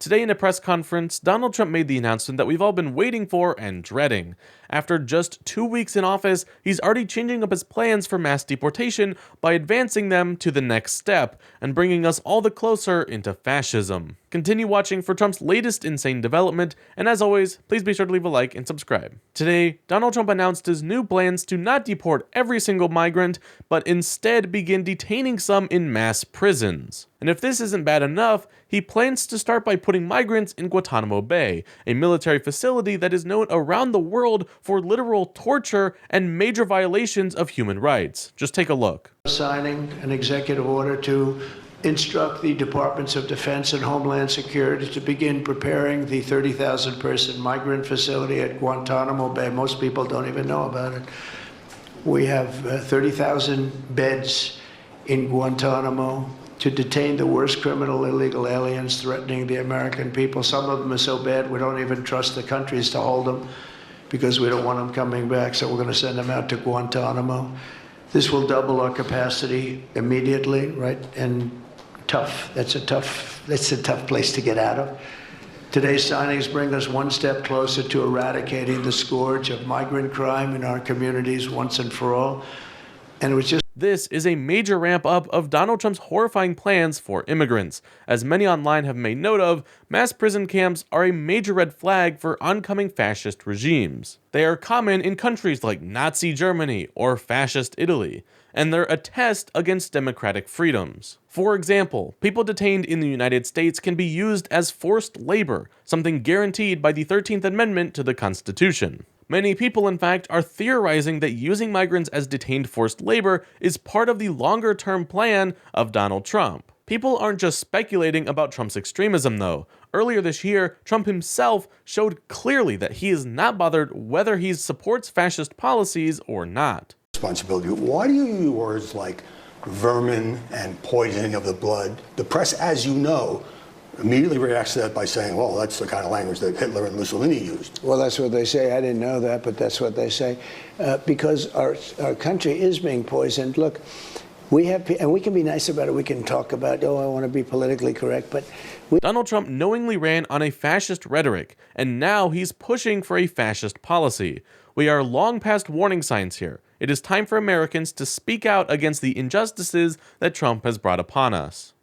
Today in a press conference, Donald Trump made the announcement that we've all been waiting for and dreading. After just 2 weeks in office, he's already changing up his plans for mass deportation by advancing them to the next step and bringing us all the closer into fascism. Continue watching for Trump's latest insane development, and as always, please be sure to leave a like and subscribe. Today, Donald Trump announced his new plans to not deport every single migrant, but instead begin detaining some in mass prisons. And if this isn't bad enough, he plans to start by putting migrants in Guantanamo Bay, a military facility that is known around the world for literal torture and major violations of human rights. Just take a look. Signing an executive order to instruct the Departments of Defense and Homeland Security to begin preparing the 30,000-person migrant facility at Guantanamo Bay. Most people don't even know about it. We have 30,000 beds in Guantanamo to detain the worst criminal illegal aliens threatening the American people. Some of them are so bad we don't even trust the countries to hold them because we don't want them coming back, so we're going to send them out to Guantanamo. This will double our capacity immediately, right? And tough. That's a tough place to get out of. Today's signings bring us one step closer to eradicating the scourge of migrant crime in our communities once and for all. And it was just This is a major ramp up of Donald Trump's horrifying plans for immigrants. As many online have made note of, mass prison camps are a major red flag for oncoming fascist regimes. They are common in countries like Nazi Germany or fascist Italy, and they're a test against democratic freedoms. For example, people detained in the United States can be used as forced labor, something guaranteed by the 13th Amendment to the Constitution. Many people, in fact, are theorizing that using migrants as detained forced labor is part of the longer-term plan of Donald Trump. People aren't just speculating about Trump's extremism, though. Earlier this year, Trump himself showed clearly that he is not bothered whether he supports fascist policies or not. Responsibility. Why do you use words like vermin and poisoning of the blood? The press, as you know, immediately reacts to that by saying, well, that's the kind of language that Hitler and Mussolini used. Well, that's what they say. I didn't know that, but that's what they say. Because our country is being poisoned. Look, we have, and we can be nice about it. We can talk about, I want to be politically correct, but Donald Trump knowingly ran on a fascist rhetoric, and now he's pushing for a fascist policy. We are long past warning signs here. It is time for Americans to speak out against the injustices that Trump has brought upon us.